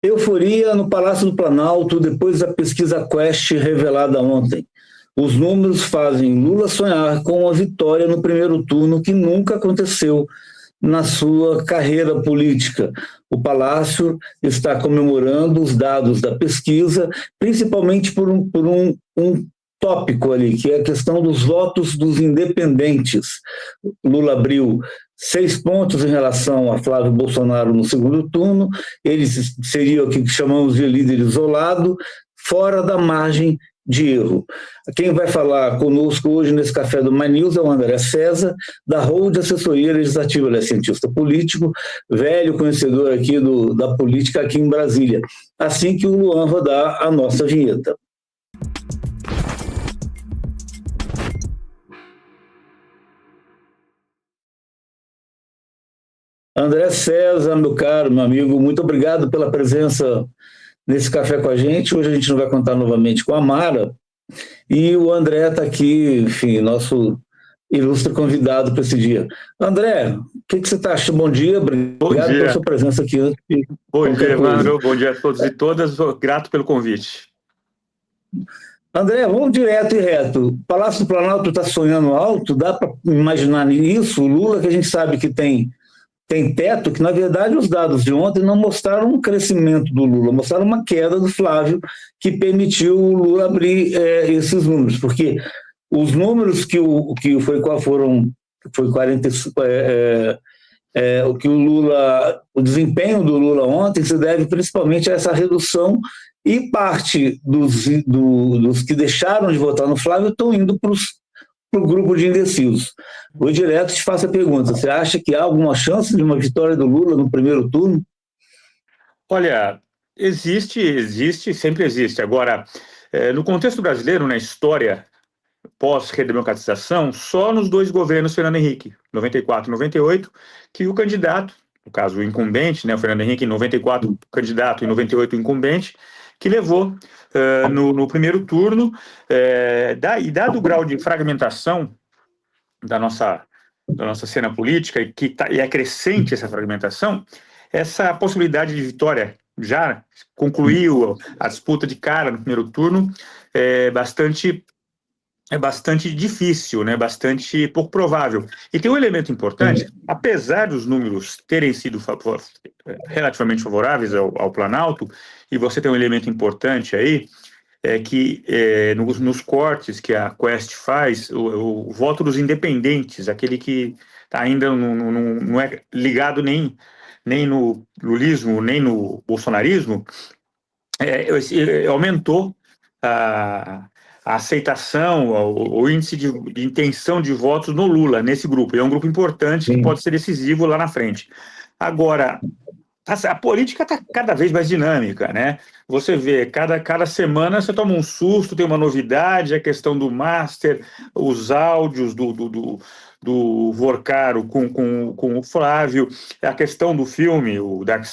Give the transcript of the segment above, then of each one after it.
Euforia no Palácio do Planalto depois da pesquisa Quest revelada ontem. Os números fazem Lula sonhar com uma vitória no primeiro turno que nunca aconteceu na sua carreira política. O Palácio está comemorando os dados da pesquisa, principalmente por um tópico ali, que é a questão dos votos dos independentes. Lula abriu 6 pontos em relação a Flávio Bolsonaro no segundo turno, ele seria o que chamamos de líder isolado, fora da margem de erro. Quem vai falar conosco hoje nesse Café do My News é o André César, da Hold Assessoria Legislativa. Ele é cientista político, velho conhecedor aqui da política aqui em Brasília. Assim que o Luan rodar a nossa vinheta. André César, meu caro, meu amigo, muito obrigado pela presença nesse café com a gente. Hoje a gente não vai contar novamente com a Mara, e o André está aqui, enfim, nosso ilustre convidado para esse dia. André, o que você está achando? Bom dia, obrigado pela sua presença aqui. Bom dia, Evandro, bom dia a todos e todas, grato pelo convite. André, vamos direto e reto. O Palácio do Planalto está sonhando alto, dá para imaginar isso? O Lula, que a gente sabe que tem teto, que na verdade os dados de ontem não mostraram um crescimento do Lula, mostraram uma queda do Flávio, que permitiu o Lula abrir esses números, porque os números foi 45, o que o desempenho do Lula ontem se deve principalmente a essa redução, e parte dos que deixaram de votar no Flávio estão indo para o grupo de indecisos. Vou direto te faço a pergunta: você acha que há alguma chance de uma vitória do Lula no primeiro turno? Olha, existe, sempre existe. Agora, no contexto brasileiro, na história pós-redemocratização, só nos 2 governos Fernando Henrique, 94 e 98, que o candidato, no caso o incumbente, né, o Fernando Henrique em 94 candidato, em 98 incumbente, que levou no primeiro turno, e dado o grau de fragmentação da nossa cena política, e é crescente essa fragmentação, essa possibilidade de vitória já concluiu a disputa de cara no primeiro turno, é bastante difícil, né? Bastante pouco provável. E tem um elemento importante: apesar dos números terem sido relativamente favoráveis ao Planalto, e você tem um elemento importante aí, que nos cortes que a Quest faz, o voto dos independentes, aquele que ainda não é ligado nem no lulismo, nem no bolsonarismo, aumentou a aceitação, o índice de intenção de votos no Lula, nesse grupo. É um grupo importante que pode ser decisivo lá na frente. Agora, a política está cada vez mais dinâmica, né? Você vê, cada semana você toma um susto, tem uma novidade, a questão do Master, os áudios do Vorcaro com o Flávio, a questão do filme, o Dark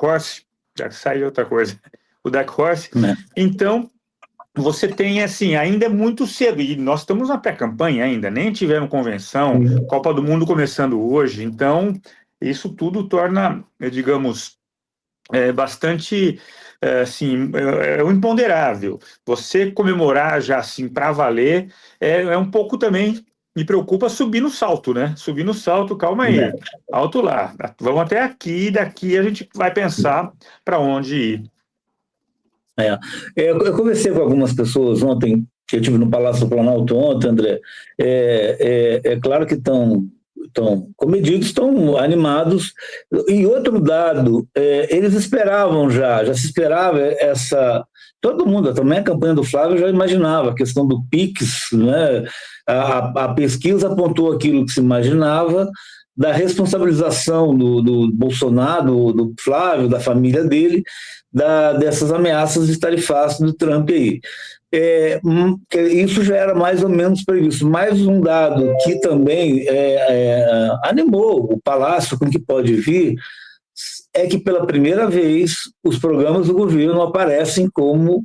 Horse é outra coisa, o Dark Horse. Então, você tem, assim, ainda é muito cedo, e nós estamos na pré-campanha ainda, nem tivemos convenção, Copa do Mundo começando hoje, então isso tudo torna, digamos, bastante, assim, um imponderável. Você comemorar já, assim, para valer, é um pouco também, me preocupa subir no salto, né? Subir no salto, calma aí, alto lá, vamos até aqui, daqui a gente vai pensar para onde ir. Eu conversei com algumas pessoas ontem, que eu estive no Palácio do Planalto ontem, André. É claro que estão comedidos, estão animados. E outro dado, eles esperavam já se esperava todo mundo, também a campanha do Flávio já imaginava a questão do PIX, né? A pesquisa apontou aquilo que se imaginava, da responsabilização do Bolsonaro, do Flávio, da família dele, dessas ameaças de tarifaço do Trump aí. Isso já era mais ou menos previsto. Mais um dado que também animou o Palácio com o que pode vir é que, pela primeira vez, os programas do governo aparecem como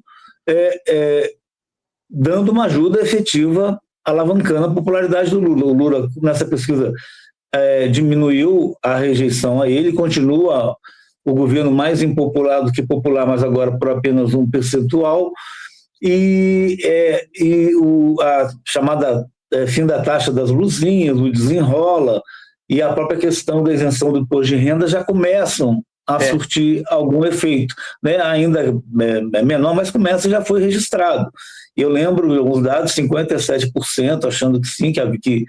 dando uma ajuda efetiva, alavancando a popularidade do Lula. O Lula, nessa pesquisa, diminuiu a rejeição a ele, continua o governo mais impopular do que popular, mas agora por apenas um percentual, e a chamada fim da taxa das luzinhas, o desenrola, e a própria questão da isenção do imposto de renda já começam a surtir algum efeito, né? Ainda menor, mas começa, já foi registrado. Eu lembro de alguns dados, 57%, achando que sim, que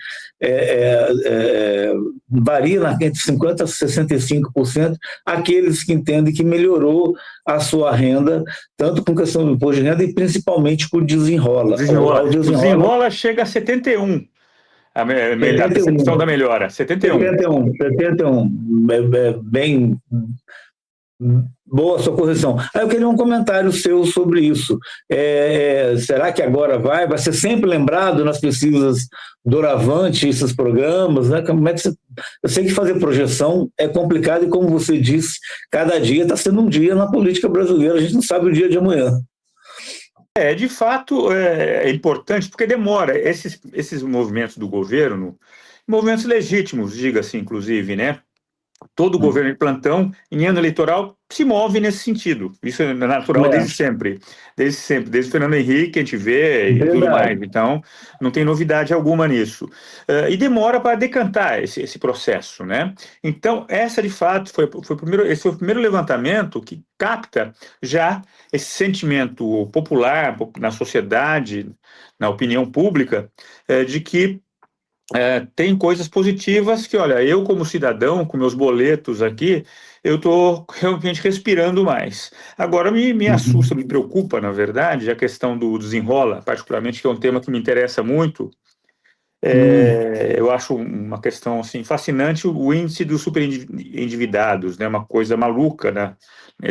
varia entre 50% a 65%, aqueles que entendem que melhorou a sua renda, tanto com questão do imposto de renda e principalmente com o desenrola. O desenrola chega a 71%. A percepção da melhora, 71. 71. Bem boa a sua correção. Aí eu queria um comentário seu sobre isso. Será que agora vai ser sempre lembrado nas pesquisas doravante esses programas? Né? Como é que eu sei que fazer projeção é complicado e, como você disse, cada dia está sendo um dia na política brasileira, a gente não sabe o dia de amanhã. De fato, é importante, porque demora. Esses movimentos do governo, movimentos legítimos, diga-se, inclusive, né? Todo governo de plantão, em ano eleitoral, se move nesse sentido. Isso é natural desde sempre. Desde o Fernando Henrique, a gente vê e tudo mais. Então, não tem novidade alguma nisso. E demora para decantar esse processo, né? Então, essa, de fato, esse foi o primeiro levantamento que capta já esse sentimento popular na sociedade, na opinião pública, de que tem coisas positivas que, olha, eu como cidadão, com meus boletos aqui, eu estou realmente respirando mais. Agora, me assusta, me preocupa, na verdade, a questão do desenrola, particularmente, que é um tema que me interessa muito. Eu acho uma questão assim, fascinante o índice dos superendividados, né, uma coisa maluca, né,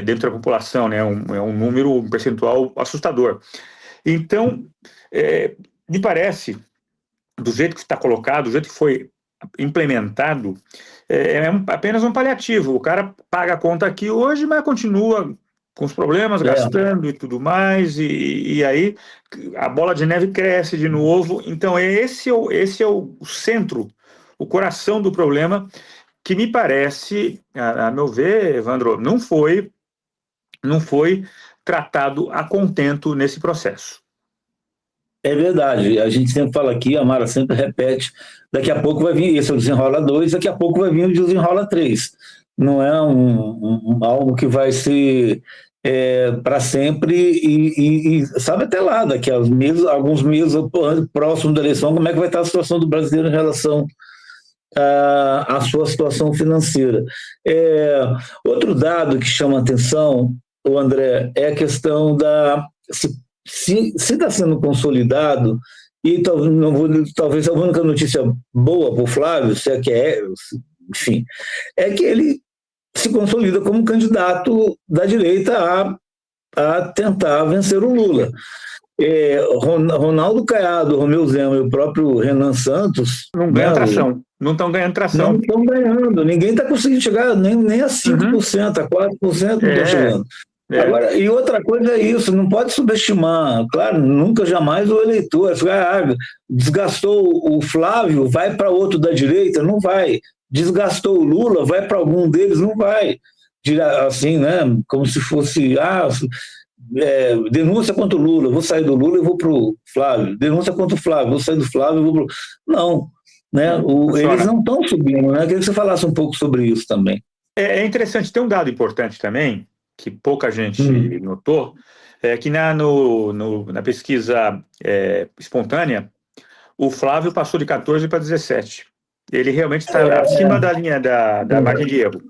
dentro da população, né, um número, um percentual assustador. Então, me parece, do jeito que está colocado, do jeito que foi implementado, apenas um paliativo. O cara paga a conta aqui hoje, mas continua com os problemas, gastando e tudo mais, e aí a bola de neve cresce de novo. Então, esse é o centro, o coração do problema, que me parece, a meu ver, Evandro, não foi tratado a contento nesse processo. É verdade, a gente sempre fala aqui, a Mara sempre repete, daqui a pouco vai vir, esse é o Desenrola 2, daqui a pouco vai vir o Desenrola 3. Não é algo que vai ser para sempre e sabe até lá, daqui a alguns meses próximo da eleição, como é que vai estar a situação do brasileiro em relação à sua situação financeira. Outro dado que chama a atenção, o André, é a questão da... Se está sendo consolidado, e talvez a única notícia boa para o Flávio, se é que enfim, é que ele se consolida como candidato da direita a tentar vencer o Lula. Ronaldo Caiado, Romeu Zema e o próprio Renan Santos... Não ganham tração. Não estão ganhando tração. Não estão ganhando. Ninguém está conseguindo chegar nem a 5%, a 4% não estão chegando. Agora, e outra coisa é isso, não pode subestimar, claro, nunca jamais o eleitor, desgastou o Flávio, vai para outro da direita, não vai, desgastou o Lula, vai para algum deles, não vai, assim, né, como se fosse, denúncia contra o Lula, vou sair do Lula e vou para o Flávio, denúncia contra o Flávio, vou sair do Flávio e vou para o... Não, né, eles não estão subindo, né, queria que você falasse um pouco sobre isso também. É interessante, tem um dado importante também, que pouca gente notou, é que na pesquisa espontânea, o Flávio passou de 14 para 17. Ele realmente está acima da linha da margem de erro.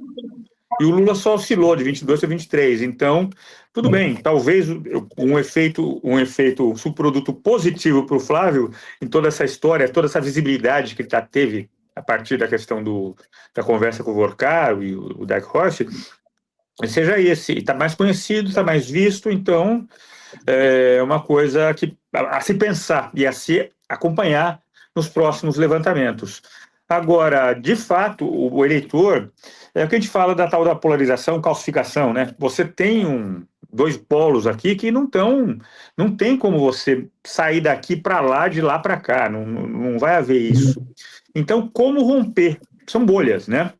E o Lula só oscilou de 22 a 23. Então, tudo bem, talvez um efeito subproduto positivo para o Flávio em toda essa história, toda essa visibilidade que ele já teve a partir da questão da conversa com o Vorkar e o Dag Horst, seja esse, está mais conhecido, está mais visto, então é uma coisa a se pensar e a se acompanhar nos próximos levantamentos. Agora, de fato, o eleitor, é o que a gente fala da tal da polarização, calcificação, né? Você tem dois polos aqui que não tem como você sair daqui para lá, de lá para cá, não vai haver isso. Então, como romper? São bolhas, né?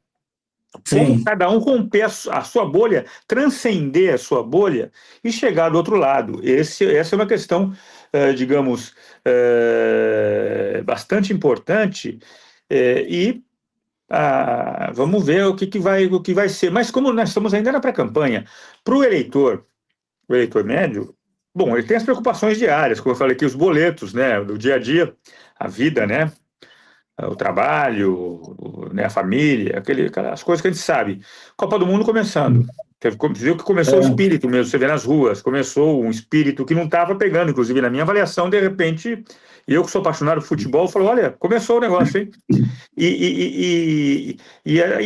Sim. cada um romper a sua bolha, transcender a sua bolha e chegar do outro lado. Essa é uma questão, digamos, bastante importante, e vamos ver o que vai ser. Mas como nós estamos ainda na pré-campanha, para o eleitor médio, bom, ele tem as preocupações diárias, como eu falei aqui, os boletos, né, do dia a dia, a vida, né, o trabalho, né, a família, aquelas coisas que a gente sabe. Copa do Mundo começando. Você viu que começou o espírito mesmo, você vê nas ruas, começou um espírito que não estava pegando, inclusive na minha avaliação, de repente, eu que sou apaixonado por futebol, falo, olha, começou o negócio, hein? E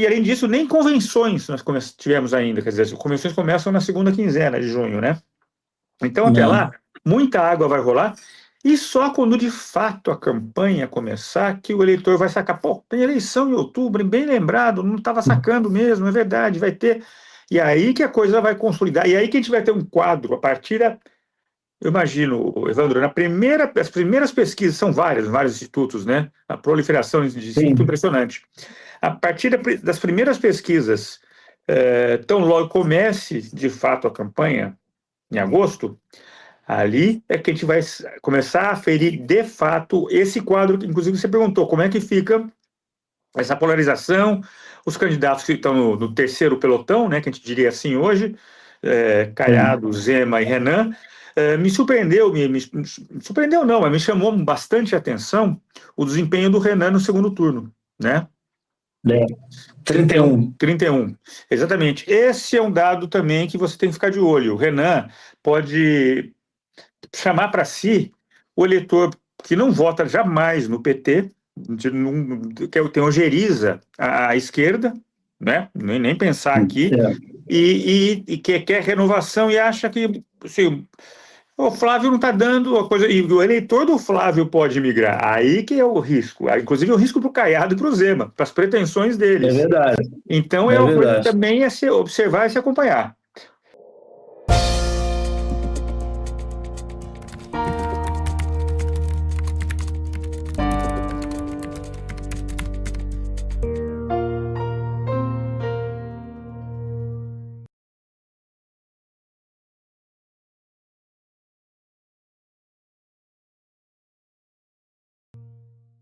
além disso, nem convenções nós tivemos ainda, quer dizer, as convenções começam na segunda quinzena de junho, né? Então, até lá, muita água vai rolar, e só quando de fato a campanha começar que o eleitor vai sacar. Pô, tem eleição em outubro, bem lembrado, não estava sacando mesmo, é verdade, vai ter. E aí que a coisa vai consolidar, e aí que a gente vai ter um quadro, a partir eu imagino, Evandro, as primeiras pesquisas, são vários institutos, né? A proliferação de institutos impressionante. A partir das primeiras pesquisas, tão logo comece, de fato, a campanha, em agosto, ali é que a gente vai começar a aferir, de fato, esse quadro, que inclusive você perguntou, como é que fica essa polarização, os candidatos que estão no terceiro pelotão, né, que a gente diria assim hoje, Caiado, Zema e Renan. Me surpreendeu, me surpreendeu não, mas me chamou bastante a atenção o desempenho do Renan no segundo turno, né? 31, exatamente. Esse é um dado também que você tem que ficar de olho. O Renan pode chamar para si o eleitor que não vota jamais no PT, que tem ojeriza à esquerda, né? Nem pensar aqui, e que quer renovação e acha que assim, o Flávio não está dando a coisa, e o eleitor do Flávio pode migrar. Aí que é o risco. Inclusive o risco para o Caiado e para o Zema, para as pretensões deles. É verdade. Então é uma coisa também a se observar e se acompanhar.